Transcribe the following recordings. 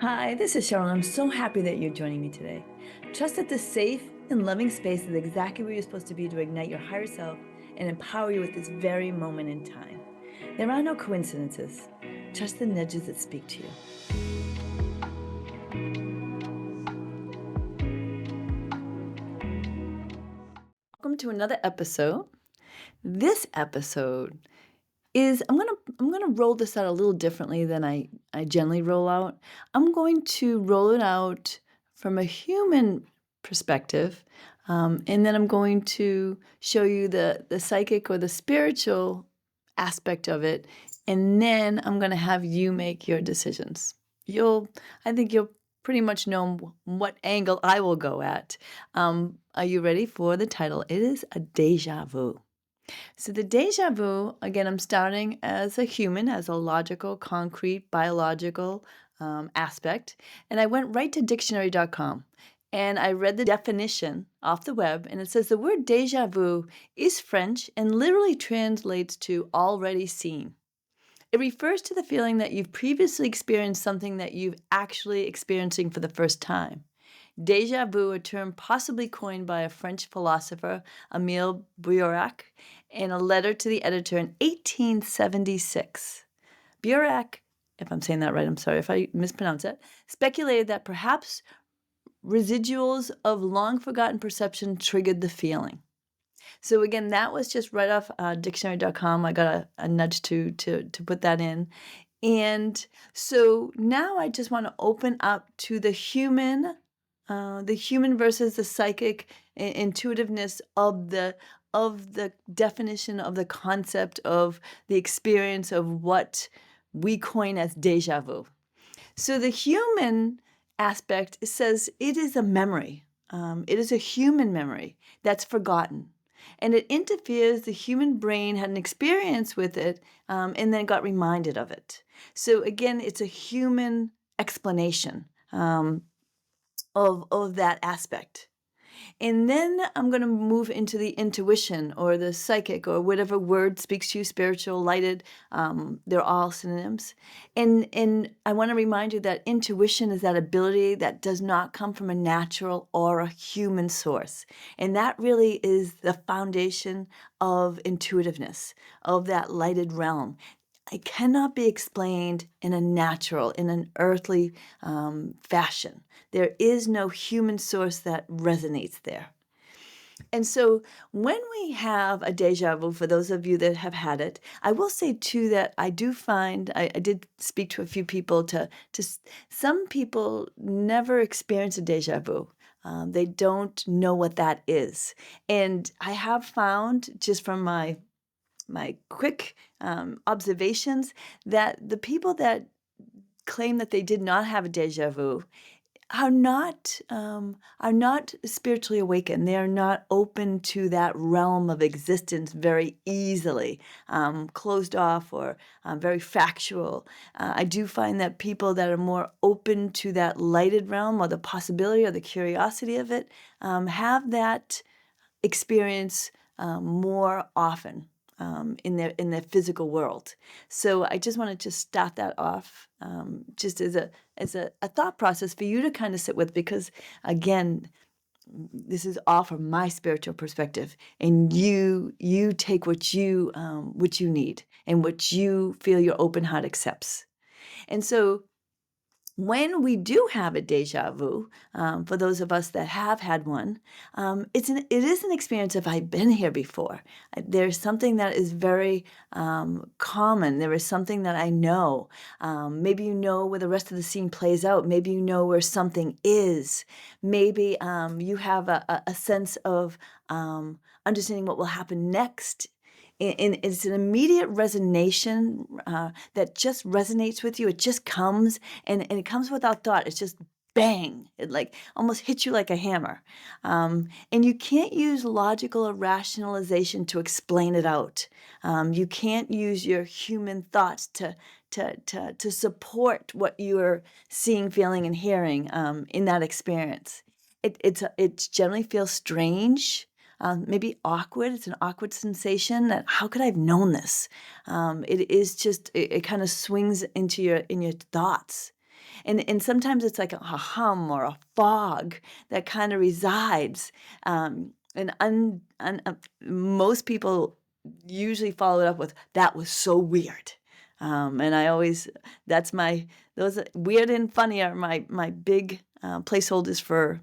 Hi, this is Cheryl. I'm so happy that you're joining me today. Trust that this safe and loving space is exactly where you're supposed to be to ignite your higher self and empower you at this very moment in time. There are no coincidences. Trust the nudges that speak to you. Welcome to another episode. This episode is I'm gonna roll this out a little differently than I generally roll out. I'm going to roll it out from a human perspective, and then I'm going to show you the psychic or the spiritual aspect of it, and then I'm gonna have you make your decisions. I think you'll pretty much know what angle I will go at. Are you ready for the title? It is a deja vu. So the deja vu, again, I'm starting as a human, as a logical, concrete, biological aspect. And I went right to dictionary.com and I read the definition off the web. And it says the word deja vu is French and literally translates to already seen. It refers to the feeling that you've previously experienced something that you've actually experiencing for the first time. Deja vu, a term possibly coined by a French philosopher, Émile Bourac, in a letter to the editor in 1876. Bourac, if I'm saying that right, I'm sorry if I mispronounce it, speculated that perhaps residuals of long forgotten perception triggered the feeling. So again, that was just right off dictionary.com. I got a nudge to put that in. And so now I just want to open up to the human versus the psychic intuitiveness of the definition of the concept of the experience of what we coin as deja vu. So the human aspect says it is a memory. It is a human memory that's forgotten. And it interferes, the human brain had an experience with it and then got reminded of it. So again, it's a human explanation of that aspect. And then I'm going to move into the intuition or the psychic or whatever word speaks to you, spiritual, lighted. They're all synonyms. And I want to remind you that intuition is that ability that does not come from a natural or a human source. And that really is the foundation of intuitiveness, of that lighted realm. It cannot be explained in a natural, in an earthly fashion. There is no human source that resonates there. And so when we have a deja vu, for those of you that have had it, I will say too that I do find, I did speak to a few people some people never experience a deja vu. They don't know what that is. And I have found just from my quick observations that the people that claim that they did not have a deja vu are not spiritually awakened. They are not open to that realm of existence very easily, closed off or very factual. I do find that people that are more open to that lighted realm or the possibility or the curiosity of it have that experience more often in their physical world. So I just want to just start that off just as a thought process for you to kind of sit with, because again, this is all from my spiritual perspective, and you take what you need and what you feel your open heart accepts. And so when we do have a deja vu, for those of us that have had one, it is an experience of I've been here before. There's something that is very common. There is something that I know. Maybe you know where the rest of the scene plays out. Maybe you know where something is. Maybe you have a sense of understanding what will happen next. And it's an immediate resonation that just resonates with you. It just comes, and it comes without thought. It's just bang. It like almost hits you like a hammer. And you can't use logical or rationalization to explain it out. You can't use your human thoughts to support what you're seeing, feeling, and hearing in that experience. It generally feels strange. Maybe awkward. It's an awkward sensation that how could I have known this? It is just it kind of swings into your thoughts. And sometimes it's like a hum or a fog that kind of resides. Most people usually follow it up with, "That was so weird." And I always, that's my, those weird and funny are my big placeholders for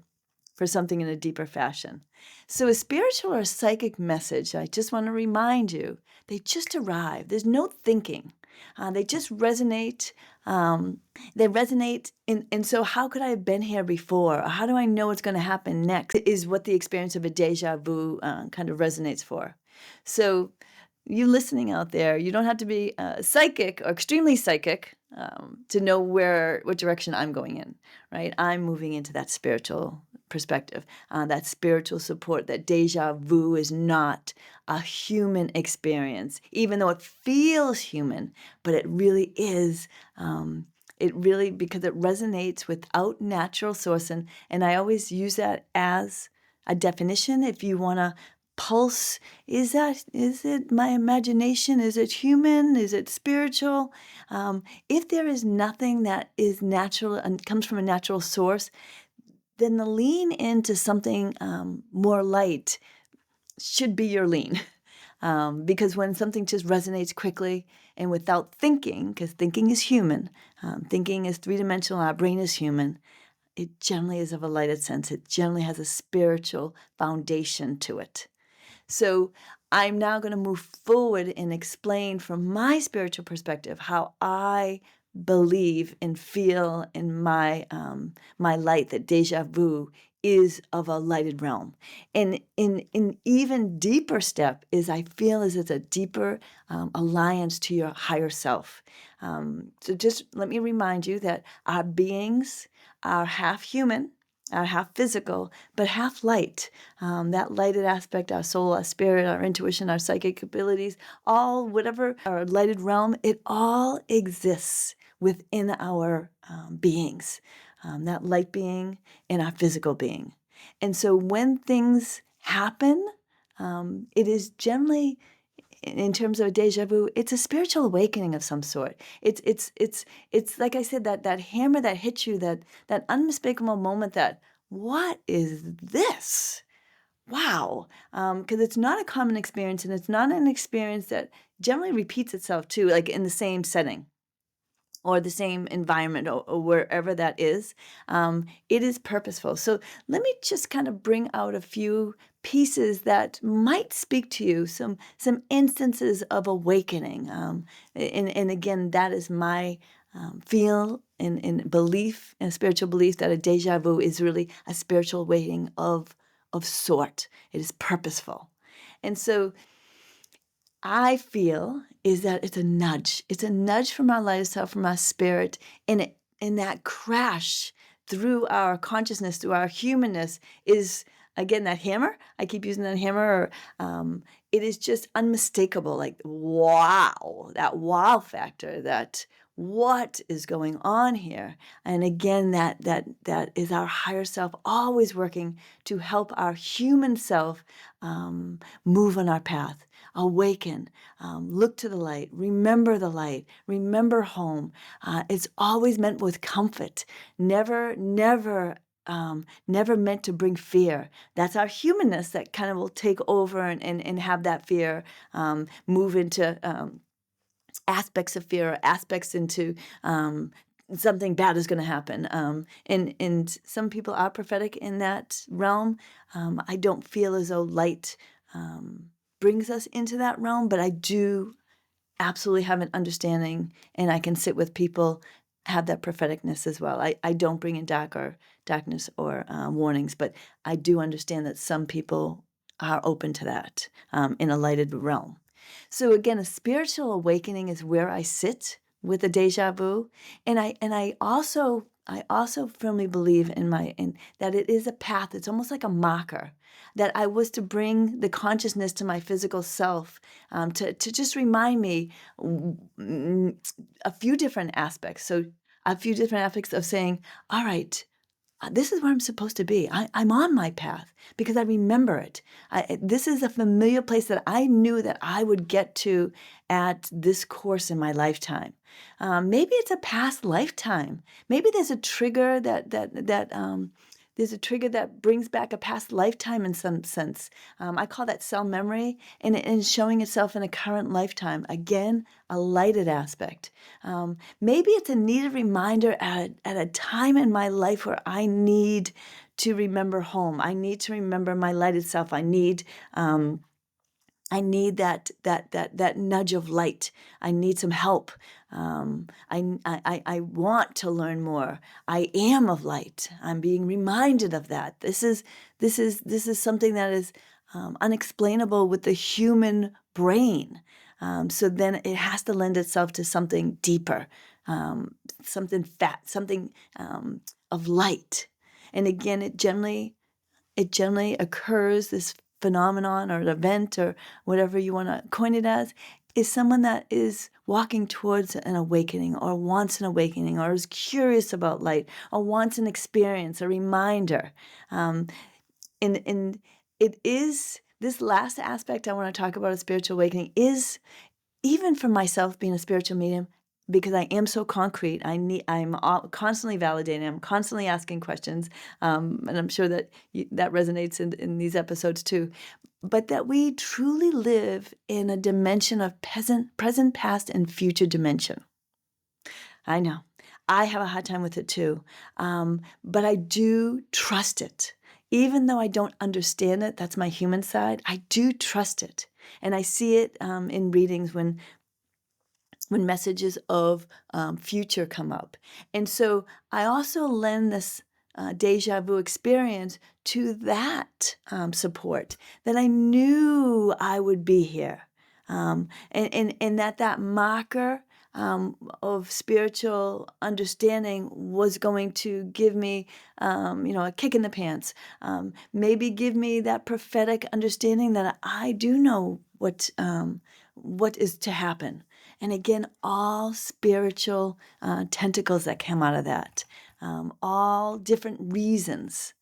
something in a deeper fashion. So a spiritual or psychic message, I just want to remind you, they just arrive. There's no thinking. They just resonate. Um, they resonate. And so how could I have been here before? Or how do I know what's going to happen next? Is what the experience of a deja vu kind of resonates for. So you listening out there, you don't have to be psychic or extremely psychic to know what direction I'm going in, right? I'm moving into that spiritual perspective, that spiritual support, that deja vu is not a human experience, even though it feels human, but it really is. It really, because it resonates without natural source. And I always use that as a definition. If you want to pulse, is it my imagination? Is it human? Is it spiritual? If there is nothing that is natural and comes from a natural source, then the lean into something more light should be your lean. Because when something just resonates quickly and without thinking, because thinking is human, thinking is three-dimensional, our brain is human, it generally is of a lighted sense. It generally has a spiritual foundation to it. So I'm now going to move forward and explain from my spiritual perspective how I believe and feel in my light that deja vu is of a lighted realm. And in even deeper step is I feel as it's a deeper alliance to your higher self. So just let me remind you that our beings are half human, are half physical, but half light. That lighted aspect, our soul, our spirit, our intuition, our psychic abilities, all whatever our lighted realm, it all exists within our beings, that light being and our physical being. And so when things happen, it is generally, in terms of deja vu, it's a spiritual awakening of some sort. It's like I said, that hammer that hits you, that unmistakable moment that, what is this? Wow. Because it's not a common experience, and it's not an experience that generally repeats itself too, like in the same setting or the same environment or wherever that is. It is purposeful. So let me just kind of bring out a few pieces that might speak to you, some instances of awakening. And again, that is my feel and belief and spiritual belief that a deja vu is really a spiritual awakening of sort. It is purposeful. And so I feel is that it's a nudge. It's a nudge from our lighter self, from our spirit, and in that crash through our consciousness, through our humanness, is again that hammer. I keep using that hammer. It is just unmistakable. Like wow, that wow factor. That what is going on here? And again, that is our higher self always working to help our human self move on our path. Awaken, look to the light, remember home. It's always meant with comfort, never meant to bring fear. That's our humanness that kind of will take over and have that fear move into aspects of fear, or aspects into something bad is going to happen. And some people are prophetic in that realm. I don't feel as though light brings us into that realm, but I do absolutely have an understanding, and I can sit with people, have that propheticness as well. I don't bring in darkness or warnings, but I do understand that some people are open to that in a lighted realm. So again, a spiritual awakening is where I sit with the deja vu, and I also firmly believe in that it is a path. It's almost like a marker that I was to bring the consciousness to my physical self, to just remind me a few different aspects. So a few different aspects of saying, all right, this is where I'm supposed to be. I'm on my path because I remember it. This is a familiar place that I knew that I would get to at this course in my lifetime. Maybe it's a past lifetime. Maybe there's a trigger that there's a trigger that brings back a past lifetime in some sense. I call that cell memory, and showing itself in a current lifetime. Again, a lighted aspect. Maybe it's a needed reminder at a time in my life where I need to remember home. I need to remember my lighted self. I need that nudge of light. I need some help. I want to learn more. I am of light. I'm being reminded of that. This is something that is unexplainable with the human brain. So then it has to lend itself to something deeper, something of light. And again, it generally occurs, this phenomenon or event or whatever you want to coin it as, is someone that is walking towards an awakening or wants an awakening or is curious about light or wants an experience, a reminder. And it is this last aspect I want to talk about of spiritual awakening is, even for myself being a spiritual medium, because I am so concrete, I'm constantly validating, I'm constantly asking questions, and I'm sure that that resonates in these episodes too. But that we truly live in a dimension of present, past, and future dimension. I know. I have a hard time with it too. But I do trust it. Even though I don't understand it, that's my human side, I do trust it. And I see it in readings when messages of future come up. And so I also lend this deja vu experience to that support, that I knew I would be here. And that marker of spiritual understanding was going to give me, a kick in the pants. Maybe give me that prophetic understanding that I do know what is to happen. And again, all spiritual tentacles that come out of that, all different reasons.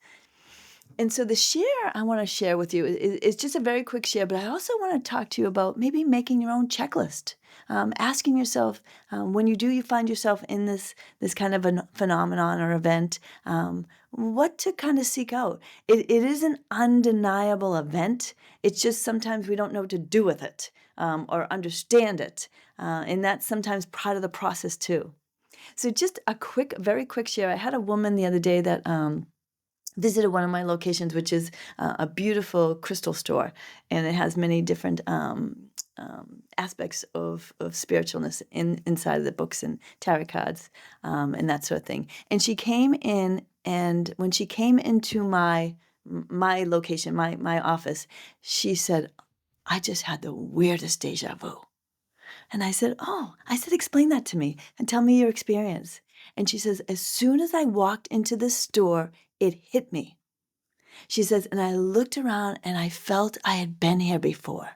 And so the share I want to share with you is just a very quick share, but I also want to talk to you about maybe making your own checklist. Asking yourself, when you find yourself in this kind of a phenomenon or event, what to kind of seek out. It is an undeniable event. It's just sometimes we don't know what to do with it or understand it. And that's sometimes part of the process too. So just very quick share. I had a woman the other day that visited one of my locations, which is a beautiful crystal store, and it has many different aspects of spiritualness inside of the books and tarot cards and that sort of thing. And she came in, and when she came into my location, my office, she said, "I just had the weirdest deja vu." And I said, explain that to me and tell me your experience. And she says, as soon as I walked into the store, it hit me. She says, and I looked around and I felt I had been here before.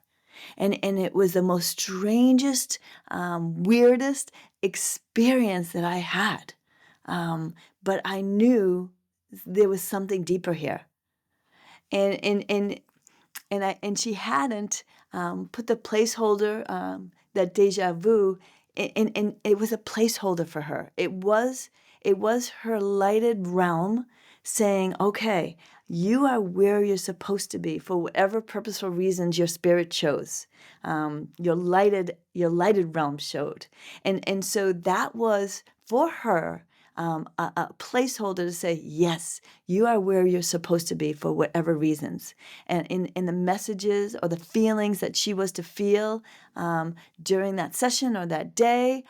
And it was the most strangest, weirdest experience that I had. But I knew there was something deeper here. And she hadn't put the placeholder, that deja vu, and it was a placeholder for her. It was her lighted realm saying, okay, you are where you're supposed to be for whatever purposeful reasons your spirit chose. Your lighted realm showed. And so that was for her a placeholder to say, yes, you are where you're supposed to be for whatever reasons. And in the messages or the feelings that she was to feel during that session or that day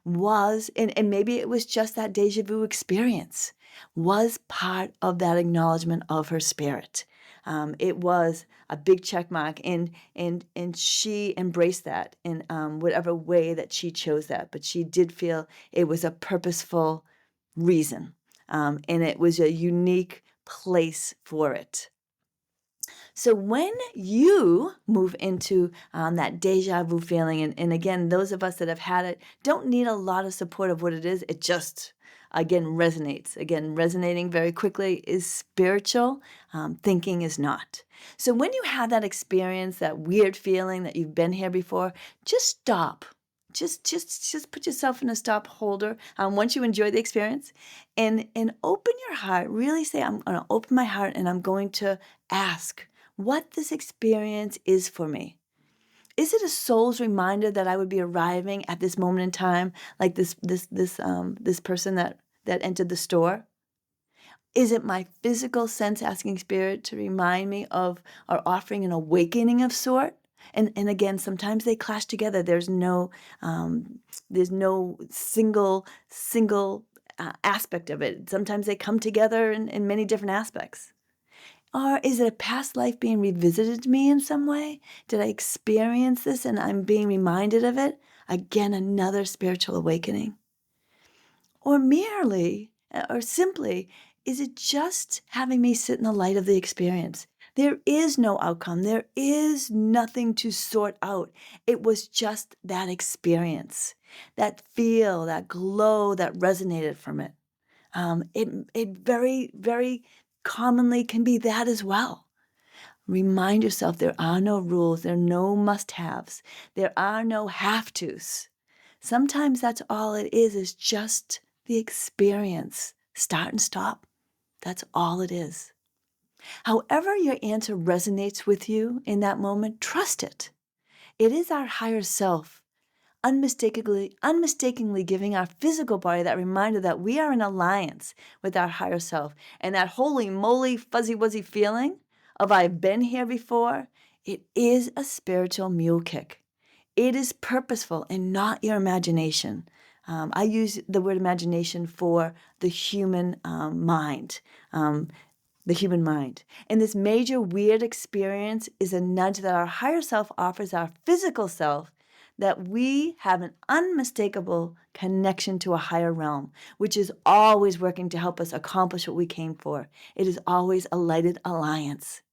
was, and maybe it was just that deja vu experience, was part of that acknowledgement of her spirit. It was a big check mark, and she embraced that in whatever way that she chose that. But she did feel it was a purposeful reason, and it was a unique place for it. So when you move into that deja vu feeling, and again, those of us that have had it don't need a lot of support of what it is. It just, again, resonates. Again, resonating very quickly is spiritual. Thinking is not. So when you have that experience, that weird feeling that you've been here before, just stop. Just put yourself in a stop holder once you enjoy the experience, and open your heart. Really say, I'm going to open my heart and I'm going to ask what this experience is for me. Is it a soul's reminder that I would be arriving at this moment in time, like this person that entered the store? Is it my physical sense asking spirit to remind me of or offering an awakening of sort? And again, sometimes they clash together. Um, there's no single aspect of it. Sometimes they come together in many different aspects. Or is it a past life being revisited to me in some way? Did I experience this and I'm being reminded of it? Again, another spiritual awakening. Or merely, or simply, is it just having me sit in the light of the experience? There is no outcome. There is nothing to sort out. It was just that experience, that feel, that glow that resonated from it. It very, very commonly can be that as well. Remind yourself there are no rules, there are no must-haves, there are no have-tos. Sometimes that's all it is just the experience. Start and stop. That's all it is. However your answer resonates with you in that moment, trust it. It is our higher self unmistakably giving our physical body that reminder that we are in alliance with our higher self. And that holy moly fuzzy wuzzy feeling of I've been here before, it is a spiritual mule kick. It is purposeful and not your imagination. I use the word imagination for the human mind. The human mind. And this major weird experience is a nudge that our higher self offers our physical self, that we have an unmistakable connection to a higher realm, which is always working to help us accomplish what we came for. It is always a lighted alliance.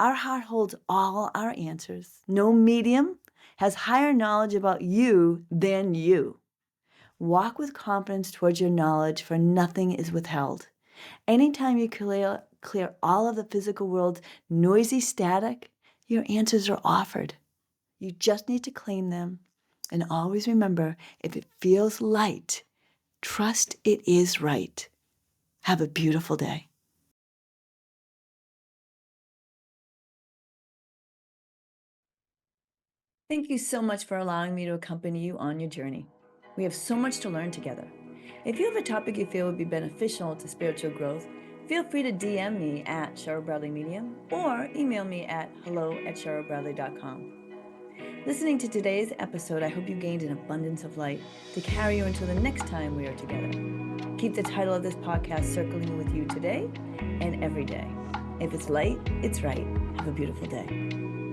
Our heart holds all our answers. No medium has higher knowledge about you than you. Walk with confidence towards your knowledge, for nothing is withheld. Anytime you clear all of the physical world's noisy static, your answers are offered. You just need to claim them. And always remember, if it feels light, trust it is right. Have a beautiful day. Thank you so much for allowing me to accompany you on your journey. We have so much to learn together. If you have a topic you feel would be beneficial to spiritual growth, feel free to DM me at Cheryl Bradley Medium or email me at hello@cherylbradley.com. Listening to today's episode, I hope you gained an abundance of light to carry you until the next time we are together. Keep the title of this podcast circling with you today and every day. If it's light, it's right. Have a beautiful day.